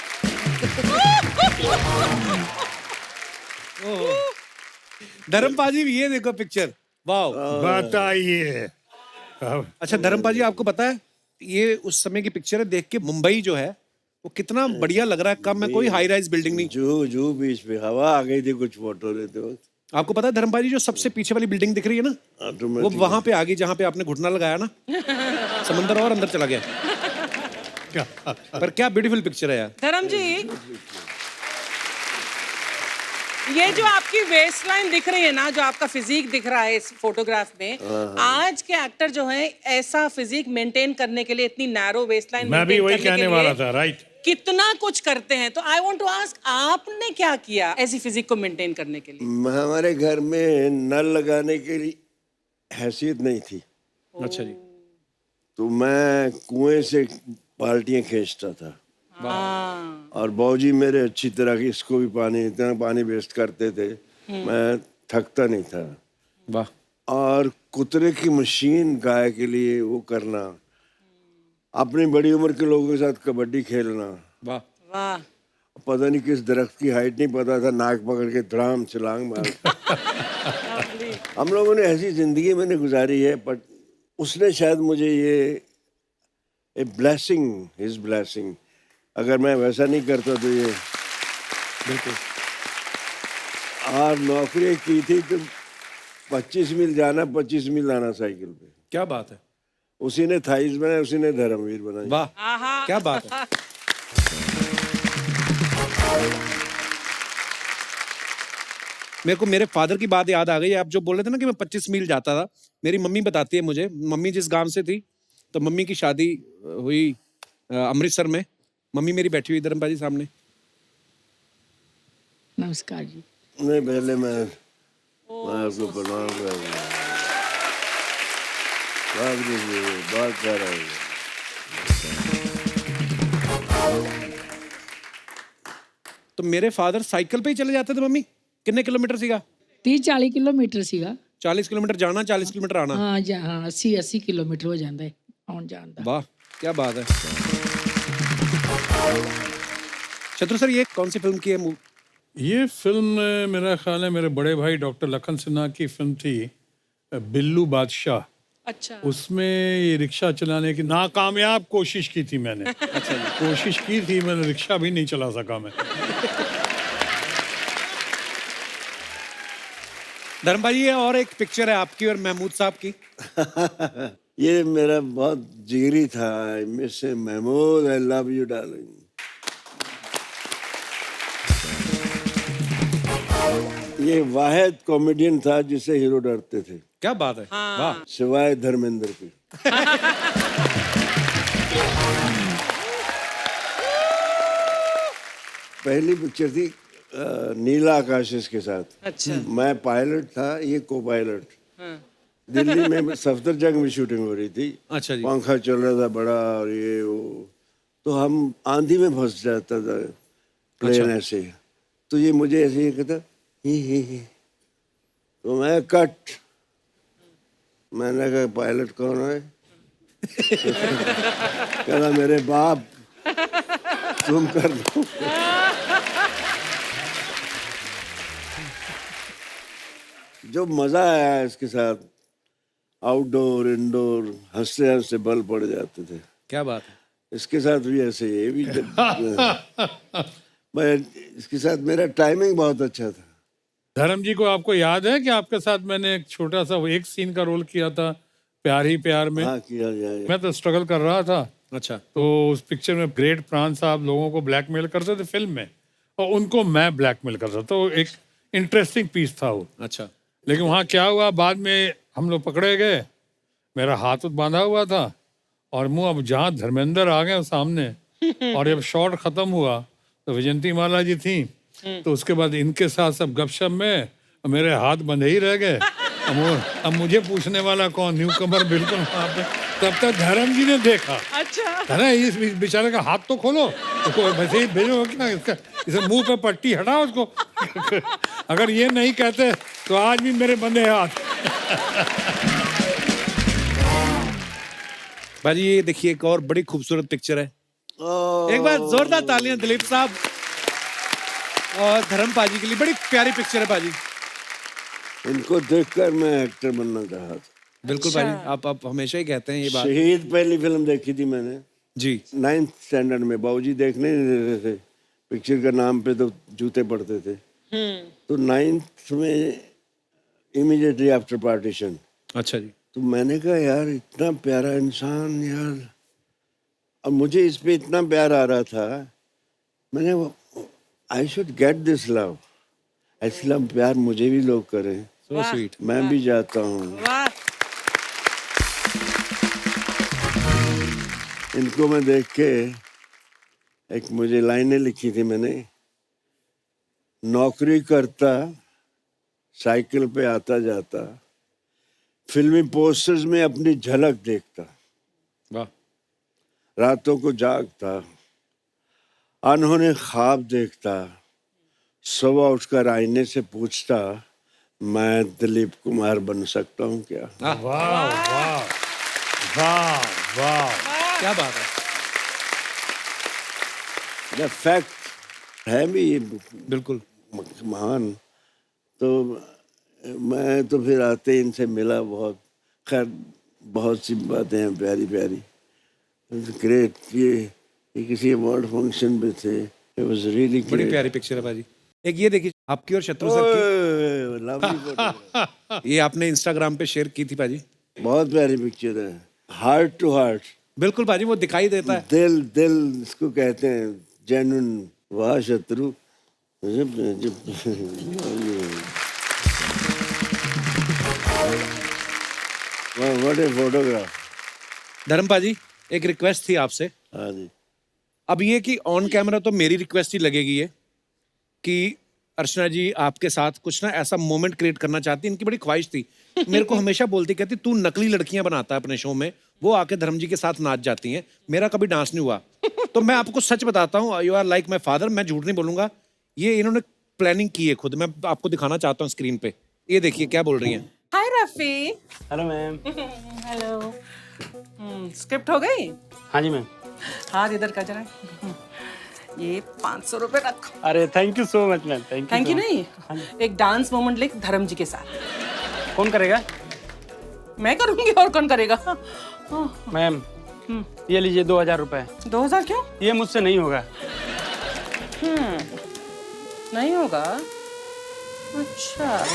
धर्म पाजी ये देखो पिक्चर, वाह। बताइए। अच्छा धर्म पाजी आपको पता है ये उस समय की पिक्चर है, देख के मुंबई जो है वो कितना बढ़िया लग रहा है। कम में कोई हाई राइज बिल्डिंग नहीं, जू बीच पे हवा आ गई थी कुछ फोटो लेते वक्त। आपको पता है धर्म पाजी जो सबसे पीछे वाली बिल्डिंग दिख रही है ना, वो वहां पे आ गई जहां पे आपने घुटना लगाया ना, समंदर और अंदर चला गया। पर क्या ब्यूटीफुल पिक्चर है यार। धर्म जी, ये जो आपकी वेस्ट लाइन दिख रही है ना, जो आपका फिजिक दिख रहा है इस फोटोग्राफ में, आज के एक्टर जो है ऐसा फिजिक मेंटेन करने के लिए इतनी नैरो वेस्ट लाइन, मैं भी वही कहने वाला था, राइट, कितना कुछ करते हैं। तो आई वांट टू आस्क, आपने क्या किया ऐसी फिजिक को मेंटेन करने के लिए? हमारे घर में नल लगाने के लिए हैसियत नहीं थी। अच्छा जी। तो मैं कुएं से बाल्टियां खींचता था। और बाबूजी मेरे अच्छी तरह की, इसको भी पानी, इतना पानी वेस्ट करते थे, मैं थकता नहीं था। वाह। और कुतरे की मशीन गाय के लिए वो करना, अपनी बड़ी उम्र के लोगों के साथ कबड्डी खेलना। वाह वाह। पता नहीं किस दरख्त की हाइट नहीं पता था, नाक पकड़ के धड़ाम छलांग मार। हम लोगों ने ऐसी जिंदगी मैंने गुजारी है, बट उसने शायद मुझे ये ए ब्लेसिंग, हिज ब्लेसिंग, अगर मैं वैसा नहीं करता तो ये बिल्कुल। और नौकरी की थी तो 25 मील जाना 25 मील आना साइकिल पे। क्या बात है। उसी ने थाइस बनाया, उसी ने धर्मवीर बनाया। वाह क्या बात है। मेरे को मेरे फादर की बात याद आ गई। आप जो बोल रहे थे ना कि मैं 25 मील जाता था, मेरी मम्मी बताती है मुझे, मम्मी जिस गांव से थी, तो मम्मी की शादी हुई अमृतसर में। मम्मी मेरी बैठी हुई धर्म पाजी सामने। नमस्कार जी। नहीं, पहले मैं आपको प्रणाम कर रहा हूँ। बात कर रहा हूँ। तो मेरे फादर साइकिल पे ही चले जाते थे मम्मी। कितने किलोमीटर सीगा? 30-40 किलोमीटर ਸੀਗਾ। 40 किलोमीटर जाना, 40 किलोमीटर आना। हाँ हाँ, 80 किलोमीटर हो जाता है आउन जान दा। वाह क्या बात है। शत्रु सर ये कौन सी फिल्म की है? ये फिल्म मेरा ख्याल है मेरे बड़े भाई डॉक्टर लखन सिन्हा की फिल्म थी, बिल्लू बादशाह। अच्छा। उसमें ये रिक्शा चलाने की नाकामयाब कोशिश की थी मैंने। अच्छा जी। कोशिश की थी मैंने, रिक्शा भी नहीं चला सका मैं। धर्म भाई ये और एक पिक्चर है आपकी और महमूद साहब की। ये मेरा बहुत जिगरी था, mister Mahmood, I love you darling. ये वाहिद कॉमेडियन था जिसे हीरो डरते थे। क्या बात है, वाह। सिवाय धर्मेंद्र की। पहली पिक्चर थी नीला आकाश के साथ। अच्छा। मैं पायलट था, ये को पायलट। दिल्ली में सफदरजंग में शूटिंग हो रही थी। अच्छा जी। पंखा चल रहा था बड़ा और ये वो, तो हम आंधी में फंस जाता था प्लेन ऐसे। तो ये मुझे ऐसे ही कहता ही। तो मैं कट, मैंने कहा पायलट कौन है? कहना मेरे बाप, तुम कर दो। जो मजा आया इसके साथ, आउटडोर इंडोर, हंसते हंसते बल पड़ जाते थे। क्या बात है। इसके साथ भी ऐसे, ये भी मैं इसके साथ मेरा टाइमिंग बहुत अच्छा था। धर्म जी को आपको याद है कि आपके साथ मैंने एक छोटा सा एक सीन का रोल किया था प्यार ही प्यार में? हाँ किया जाए। मैं तो स्ट्रगल कर रहा था। अच्छा। तो उस पिक्चर में ग्रेट प्राण साहब लोगों को ब्लैकमेल करते थे फिल्म में, और उनको मैं ब्लैकमेल करता था। तो एक इंटरेस्टिंग पीस था वो। अच्छा। लेकिन वहाँ क्या हुआ, बाद में हम लोग पकड़े गए, मेरा हाथ बांधा हुआ था और मुंह, अब जहाँ धर्मेंद्र आ गए सामने और जब शॉट खत्म हुआ तो विजयंती माला जी थी, तो उसके बाद इनके साथ सब गपशप में मेरे हाथ बंधे ही रह गए। अब मुझे पूछने वाला कौन, न्यू कमर बिल्कुल वहाँ पे। तब तक धर्म जी ने देखा, अच्छा अरे इस बेचारे का हाथ तो खोलो, उसको वैसे ही भेजो क्या, इसका इसे मुंह पे पट्टी हटाओ उसको। अगर ये नहीं कहते तो आज भी मेरे बंधे हाथ। भाजी ये देखिए एक और बड़ी खूबसूरत पिक्चर है। एक बार जोरदार तालियां दिलीप साहब और धर्म पाजी के लिए। बड़ी प्यारी पिक्चर है पाजी। इनको देखकर मैं एक्टर बनना चाहा था। बिल्कुल पाजी, आप हमेशा ही कहते हैं ये बात। शहीद पहली फिल्म देखी थी मैंने जी 9th स्टैंडर्ड में। बाबूजी देखने नहीं देते थे, पिक्चर का नाम पे तो जूते पड़ते थे। तो 9th में इमीडिएटली आफ्टर पार्टीशन। अच्छा जी। तो मैंने कहा यार इतना प्यारा इंसान यार, और मुझे इस पे इतना प्यार आ रहा था, मैंने I should get this love. ऐसा प्यार मुझे भी लोग करें। So sweet. मैं भी जाता हूँ। वाह। इनको मैं देख के एक मुझे लाइनें लिखी थी मैंने, नौकरी करता, साइकिल पे आता जाता, फिल्मी पोस्टर्स में अपनी झलक देखता, वाह। रातों को जागता, अनहोने ख्वाब देखता, सुबह उठकर आईने से पूछता, मैं दिलीप कुमार बन सकता हूँ क्या? वाह वाह वाह वाह, क्या बात है। द फैक्ट है भी ये बिल्कुल महान। तो मैं तो फिर आते ही इनसे मिला, बहुत खैर बहुत सी बातें हैं प्यारी प्यारी। ग्रेट। ये किसी अवार्ड फंक्शन पे थे। इट वाज रियली बड़ी प्यारी पिक्चर है भाजी। एक ये देखिए आपकी और शत्रु सर की, लवली फोटो। ये आपने इंस्टाग्राम पे शेयर की थी भाजी। बहुत प्यारी पिक्चर है, हार्ट टू हार्ट। बिल्कुल भाजी, वो दिखाई देता है। दिल दिल इसको कहते हैं, जेन्युइन। वाह शत्रु। What a photograph. धर्म पाजी एक रिक्वेस्ट थी आपसे। हाँ जी। अब ये कि ऑन कैमरा तो मेरी रिक्वेस्ट ही लगेगी ये कि अर्चना जी आपके साथ कुछ ना ऐसा मोमेंट क्रिएट करना चाहती। इनकी बड़ी ख्वाहिश थी, मेरे को हमेशा बोलती, कहती तू नकली लड़कियां बनाता है अपने शो में, वो आके धर्म जी के साथ नाच जाती हैं, मेरा कभी डांस नहीं हुआ। तो मैं आपको सच बताता हूँ, you are like my father, मैं झूठ नहीं बोलूंगा। ये इन्होंने प्लानिंग की है खुद, मैं आपको दिखाना चाहता हूँ स्क्रीन पे। ये देखिए क्या बोल रही हैं। Hi Rafi. Hello ma'am. Hello. Script हो गई? हाँ जी मैम। हाथ इधर का जरा। ये 500 रुपए रख। अरे thank you so much ma'am. Thank you नहीं, एक डांस मोमेंट लिख धर्म जी के साथ। कौन करेगा? मैं करूंगी, और कौन करेगा? मैम ये लीजिए 2000 रुपए। 2000 क्यों? ये मुझसे नहीं होगा। नहीं होगा? अच्छा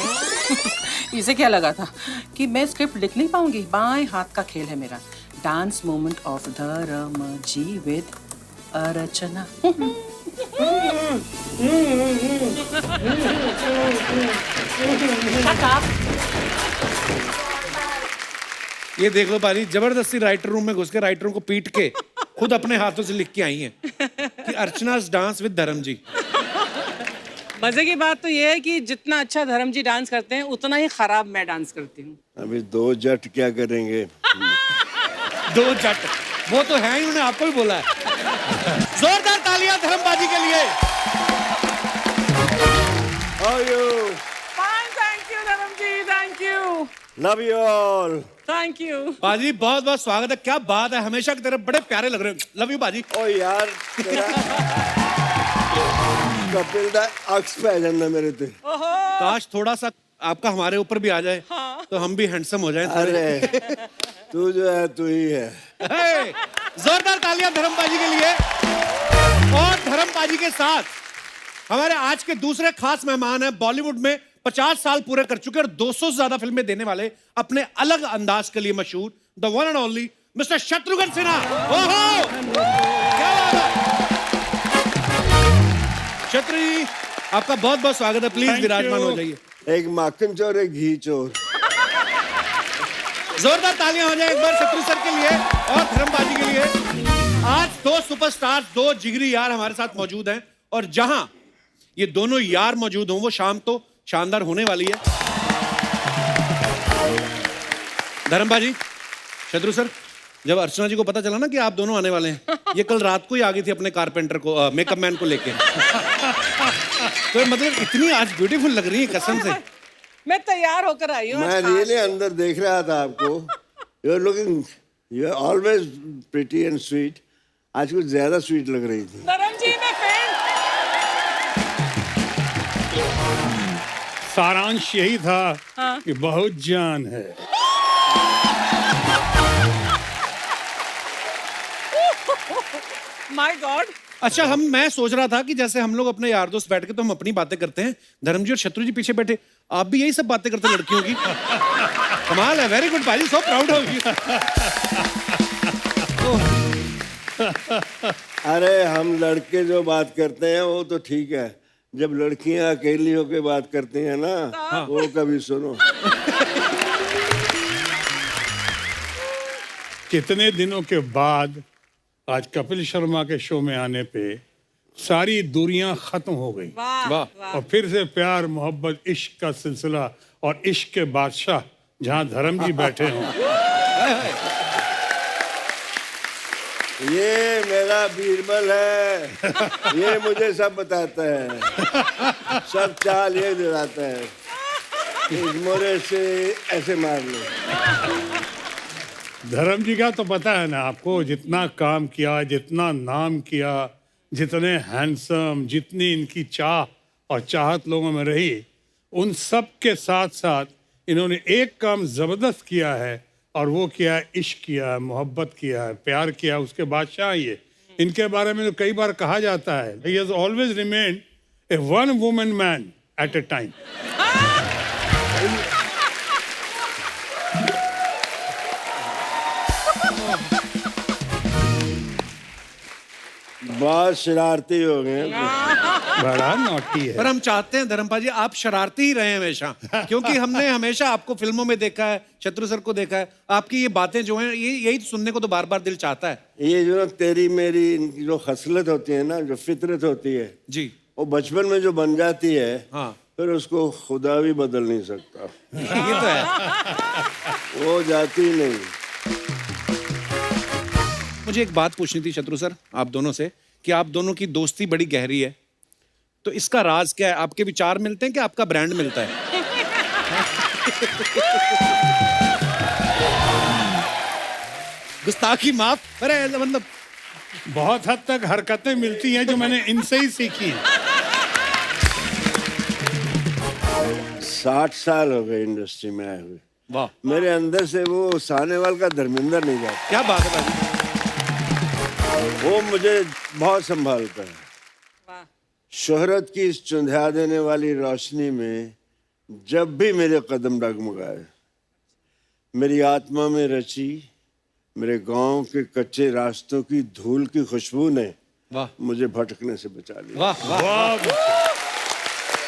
इसे क्या लगा था कि मैं स्क्रिप्ट लिख नहीं पाऊंगी? बाएं हाथ का खेल है मेरा। डांस मोमेंट ऑफ धर्म जी विद अर्चना। ये देख लो पानी, जबरदस्ती राइटर रूम में घुस के राइटरों को पीट के खुद अपने हाथों से लिख के आई हैं कि अर्चना's डांस विद धर्म जी। मजे की बात तो ये है कि जितना अच्छा धर्म जी डांस करते हैं उतना ही खराब मैं डांस करती हूँ। अभी 2 जट क्या करेंगे? 2 जट वो तो है ही, उन्होंने आपको भी बोला है। जोरदार तालियां धर्मबाजी के लिए। How are you? Fine, thank you धर्म जी, thank you, Love you all. thank you। बाजी बहुत बहुत स्वागत है। क्या बात है, हमेशा की तरह बड़े प्यारे लग रहे हो। लव यू बाजी। ओ यार तेरा कपिल दा अक्स पे जाना मेरे ते। काश थोड़ा सा आपका हमारे ऊपर भी आ जाए तो हम भी हैंडसम हो जाएं। अरे तू जो है तू ही है। जोरदार तालियां धर्मबाजी के लिए। और धर्मबाजी के साथ हमारे आज के दूसरे खास मेहमान हैं, बॉलीवुड में 50 साल पूरे कर चुके और 200 से ज्यादा फिल्में देने वाले, अपने अलग अंदाज के लिए मशहूर, the one and only mister Shatrughan Sinha. ओहो क्या बात है। शत्रु जी आपका बहुत बहुत स्वागत है। प्लीज विराजमान हो जाइए। एक माखन चोर, एक घी चोर। जोरदार तालियां हो जाए एक बार शत्रु सर के लिए और धर्मबाजी के लिए। आज 2 सुपरस्टार, 2 जिगरी यार हमारे साथ मौजूद हैं और जहां ये दोनों यार मौजूद हों वो शाम तो शानदार होने वाली है। धर्मबाजी, शत्रु सर, जब अर्चना जी को पता चला ना कि आप दोनों आने वाले हैं, ये कल रात को ही आ गई थी अपने कारपेंटर को, मेकअप मैन को लेके। तो मतलब इतनी आज ब्यूटीफुल लग रही है कसम से। मैं तैयार होकर आई हूँ। मैं रियली अंदर देख रहा था आपको। You are looking, you are always pretty and sweet. आज कुछ ज्यादा स्वीट लग रही थी। धर्म जी मैं सारांश यही था कि बहुत जान है। My God. अच्छा मैं सोच रहा था कि जैसे हम लोग अपने यार दोस्त बैठ के तो हम अपनी बातें करते हैं, धर्म जी और शत्रु जी पीछे बैठे, आप भी यही सब बातें करते हैं लड़कियों की। कमाल है, वेरी गुड भाई, सो प्राउड ऑफ यू। अरे हम लड़के जो बात करते हैं वो तो ठीक है, जब लड़कियां अकेली होकर बात करती हैं ना, वो कभी सुनो। कितने दिनों के बाद आज कपिल शर्मा के शो में आने पे सारी दूरियां खत्म हो गई। वाह। और फिर से प्यार मोहब्बत इश्क का सिलसिला और इश्क के बादशाह जहां धर्म जी बैठे हों। ये मेरा बीरबल है, ये मुझे सब बताता है, सब चाल ये दिलाता है। इस मोरे से ऐसे मार लो। धर्म जी का तो पता है ना आपको, जितना काम किया, जितना नाम किया, जितने हैंडसम, जितनी इनकी चाह और चाहत लोगों में रही, उन सब के साथ साथ इन्होंने एक काम जबरदस्त किया है और वो किया है, इश्क किया है, मोहब्बत किया है, प्यार किया, उसके बादशाह ये। इनके बारे में तो कई बार कहा जाता है, he has always remained a one woman man at a time। बहुत शरारती हो गए। बड़ा नॉटी है। पर हम चाहते हैं धर्मपाल जी आप शरारती ही रहे हमेशा, क्योंकि हमने हमेशा आपको फिल्मों में देखा है, शत्रु सर को देखा है, आपकी ये बातें जो हैं यही सुनने को तो बार बार दिल चाहता है। ये जो तेरी मेरी इनकी जो खसलत होती है ना, जो फितरत होती है जी, वो बचपन में जो बन जाती है, हाँ, फिर उसको खुदा भी बदल नहीं सकता। ये तो है। वो जाती नहीं। मुझे एक बात पूछनी थी शत्रु सर आप दोनों से, कि आप दोनों की दोस्ती बड़ी गहरी है, तो इसका राज क्या है? आपके विचार मिलते हैं कि आपका ब्रांड मिलता है? गुस्ताखी माफ, अरे मतलब बहुत हद तक हरकतें मिलती हैं जो मैंने इनसे ही सीखी हैं। 60 साल हो गए इंडस्ट्री में आए हुए। वाह, मेरे अंदर से वो सानेवाल का धर्मेंद्र नहीं जाता। क्या बात है भाई। वो मुझे बहुत संभालता है। शोहरत की इस चुंधिया देने वाली रोशनी में जब भी मेरे कदम डगमगाए, मेरी आत्मा में रची मेरे गांव के कच्चे रास्तों की धूल की खुशबू ने वाह मुझे भटकने से बचा लिया। वाह वाह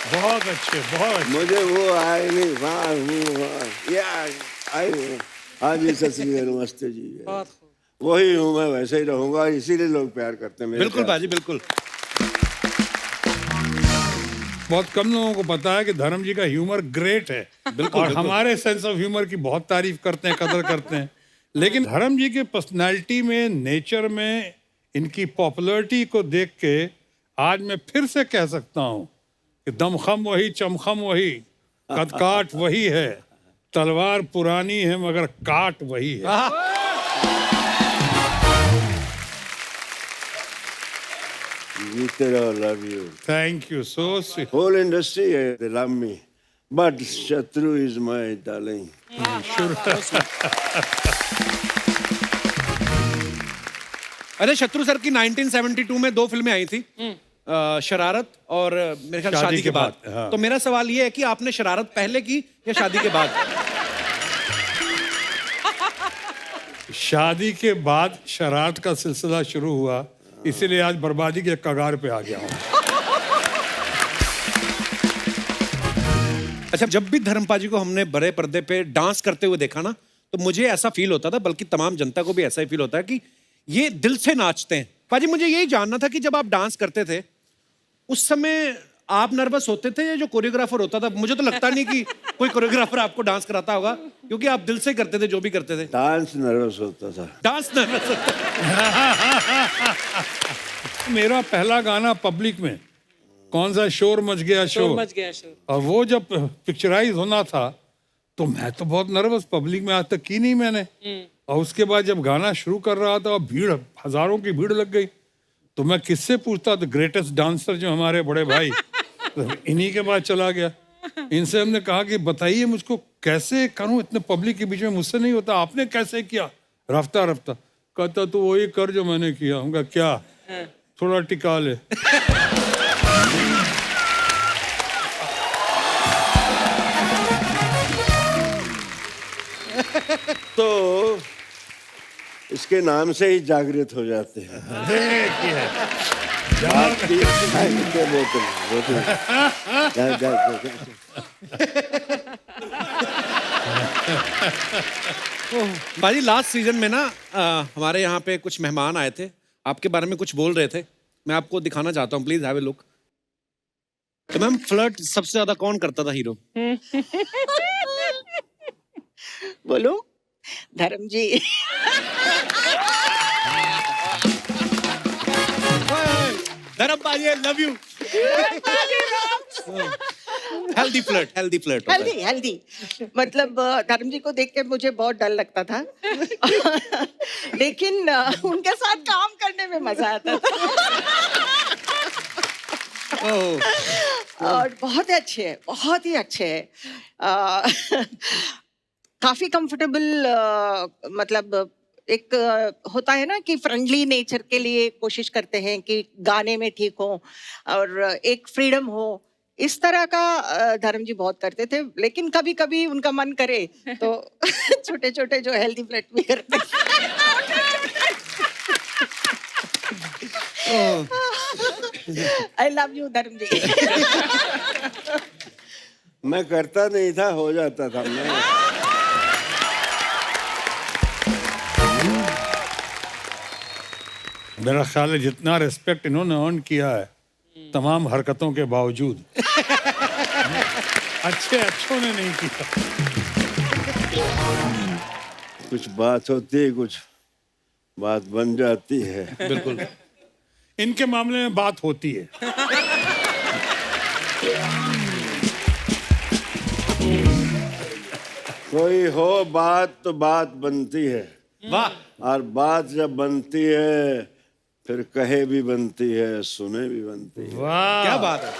बहुत अच्छे बहुत अच्छे। मुझे वो आए नहीं, हाँ जी, सत श्री अकाल, नमस्ते जी। वही हूँ मैं, वैसे ही रहूंगा, इसीलिए लोग प्यार करते हैं मेरे बिल्कुल प्यार बाजी बिल्कुल। बहुत कम लोगों को पता है कि धर्म जी का ह्यूमर ग्रेट है। बिल्कुल, और बिल्कुल। हमारे सेंस ऑफ ह्यूमर की बहुत तारीफ करते हैं, कदर करते हैं। लेकिन धर्म जी के पर्सनालिटी में, नेचर में, इनकी पॉपुलैरिटी को देख के आज मैं फिर से कह सकता हूँ कि दमखम वही, चमखम वही, कदकाठ वही है, तलवार पुरानी है मगर काट वही है। जीते रहो, love you. Thank you so sweet. Whole industry है, they love me, but शत्रु is my darling। अरे शत्रु सर की 1972 में 2 फिल्में आई थी, शरारत और मेरे ख्याल शादी के बाद। हाँ। तो मेरा सवाल ये है कि आपने शरारत पहले की या शादी के बाद? शादी के बाद शरारत का सिलसिला शुरू हुआ, इसीलिए आज बर्बादी के कगार पे आ गया हूँ। अच्छा, जब भी धर्मपा जी को हमने बड़े पर्दे पे डांस करते हुए देखा ना, तो मुझे ऐसा फील होता था, बल्कि तमाम जनता को भी ऐसा ही फील होता है कि ये दिल से नाचते हैं। पाजी, मुझे यही जानना था कि जब आप डांस करते थे उस समय आप नर्वस होते थे या जो कोरियोग्राफर होता था? मुझे तो लगता नहीं कि कोई कोरियोग्राफर आपको डांस कराता होगा, क्योंकि आप दिल से करते थे जो भी करते थे। डांस नर्वस होता था। डांस नर्वस होता मेरा पहला गाना पब्लिक में कौन सा, शोर मच गया शोर, मच गया शोर। और वो जब पिक्चराइज होना था तो मैं तो बहुत नर्वस, पब्लिक में आज तक की नहीं मैंने। और उसके बाद जब गाना शुरू कर रहा था, भीड़, हजारों की भीड़ लग गई, तो मैं किससे पूछता? तो ग्रेटेस्ट डांसर जो हमारे बड़े भाई, तो इन्हीं के बाद चला गया। इनसे हमने कहा कि बताइए मुझको कैसे करूं, इतने पब्लिक के बीच में मुझसे नहीं होता, आपने कैसे किया? रफ्ता रफ्ता कहता तो वही कर जो मैंने किया। हम कहा क्या? थोड़ा टिका ले। तो इसके नाम से ही जागृत हो जाते हैं। देखिए बोतल बाजी, लास्ट सीजन में ना हमारे यहाँ पे कुछ मेहमान आए थे, आपके बारे में कुछ बोल रहे थे, मैं आपको दिखाना चाहता हूँ, प्लीज हैव ए लुक। तो मैम, फ्लर्ट सबसे ज्यादा कौन करता था हीरो? बोलो, धर्म जी। धर्म बाजी, आई love you. Healthy flirt, healthy flirt. Healthy healthy, मतलब धर्म जी को देख के मुझे बहुत डर लगता था। लेकिन उनके साथ काम करने में मजा आता था। और बहुत अच्छे है, बहुत ही अच्छे है। काफी कंफर्टेबल, मतलब एक होता है ना कि फ्रेंडली नेचर के लिए कोशिश करते हैं कि गाने में ठीक हो और एक फ्रीडम हो, इस तरह का धर्म जी बहुत करते थे। लेकिन कभी कभी उनका मन करे तो छोटे छोटे जो हेल्दी फ्लर्ट भी करते। आई लव यू धर्म जी। मैं करता नहीं था, हो जाता था। मैं मेरा ख्याल है जितना रिस्पेक्ट इन्होंने अर्न किया है तमाम हरकतों के बावजूद, अच्छों ने नहीं किया। कुछ बात होती है, कुछ बात बन जाती है। बिल्कुल, इनके मामले में बात होती है। कोई हो बात तो बात बनती है। वाह। और बात जब बनती है फिर कहे भी बनती है, सुने भी बनती है। वाह, क्या बात है।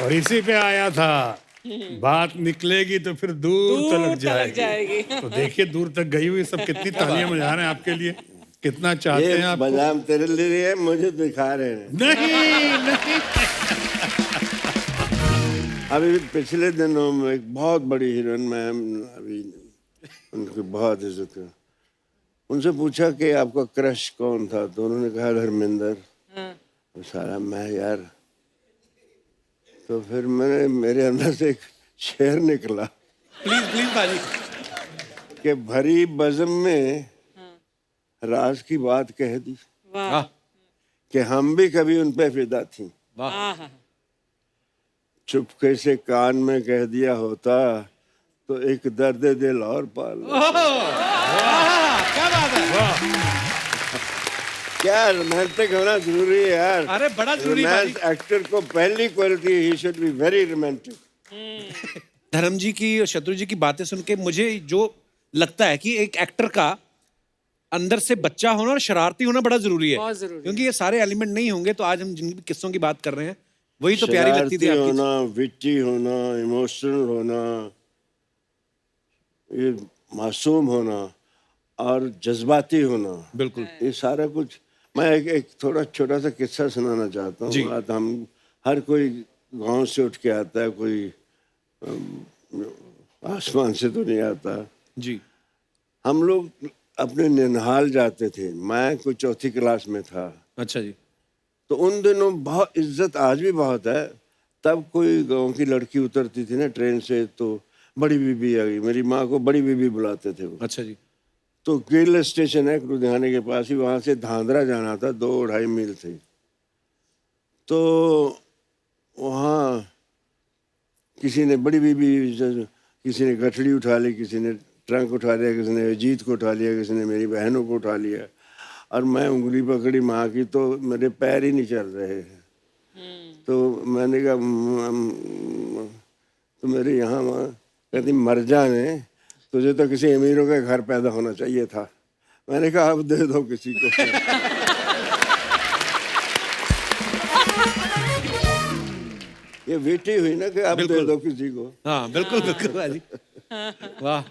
और इसी पे आया था, बात निकलेगी तो फिर दूर तलक जाएगी। तो देखिए दूर तक गई हुई, सब कितनी तालियां बजा रहे हैं आपके लिए। कितना चाहते ये हैं आप? बादाम तेरे लिए है, मुझे दिखा रहे हैं। नहीं नहीं। अभी पिछले दिनों में एक बहुत बड़ी हीरोइन, मैम अभी उनकी बहुत इज्जत कर, उनसे पूछा कि आपका क्रश कौन था, तो उन्होंने कहा धर्मेंद्र। सारा मैं यार, तो फिर मेरे अंदर से एक शेर निकला प्लीज प्लीज बाजी। कि भरी बज़म में राज की बात कह दी वाह कि हम भी कभी उन पे फिदा थी। वाह चुपके से कान में कह दिया होता तो एक दर्द दिल और पाल लेता। क्या बात है। क्या रोमांटिक होना जरूरी है यार। अरे बड़ा जरूरी है रोमांस एक्टर को पहली quality, he should be very romantic. धर्म जी की और शत्रु जी की बातें सुन के मुझे जो लगता है कि एक एक्टर का अंदर से बच्चा होना और शरारती होना बड़ा जरूरी है। बहुत जरूरी क्योंकि ये सारे एलिमेंट नहीं होंगे तो आज हम जिन भी किस्सों की बात कर रहे हैं वही तो प्यारी लगती थी शरारती आपकी। होना, विट्टी होना, इमोशनल होना, ये मासूम होना और जज्बाती होना, बिल्कुल। ये सारा कुछ। मैं एक थोड़ा छोटा सा किस्सा सुनाना चाहता जी। हूँ। बात हम हर कोई गांव से उठ के आता है, कोई आसमान से तो नहीं आता। जी हम लोग अपने निनहाल जाते थे, मैं कोई चौथी क्लास में था। अच्छा जी। तो उन दिनों बहुत इज्जत, आज भी बहुत है। तब कोई गांव की लड़की उतरती थी ना ट्रेन से तो बड़ी बीबी आ गई, मेरी माँ को बड़ी बीबी बुलाते थे वो। अच्छा जी। तो गिल स्टेशन है लुधियाने के पास ही, वहाँ से धांधरा जाना था, 2-2.5 मील थे। तो वहाँ किसी ने बड़ी बीबी, किसी ने गठड़ी उठा ली, किसी ने ट्रंक उठा लिया, किसी ने अजीत को उठा लिया, किसी ने मेरी बहनों को उठा लिया। और मैं उंगली पकड़ी माँ की तो मेरे पैर ही नहीं चल रहे। तो मैंने कहा तो मेरे यहाँ माँ कहती मर जाने, तुझे तो किसी अमीरों के घर पैदा होना चाहिए था। मैंने कहा अब दे दो किसी को। ये बेटी हुई ना कि अब दे दो किसी को। हाँ बिल्कुल बिल्कुल बाजी। वाह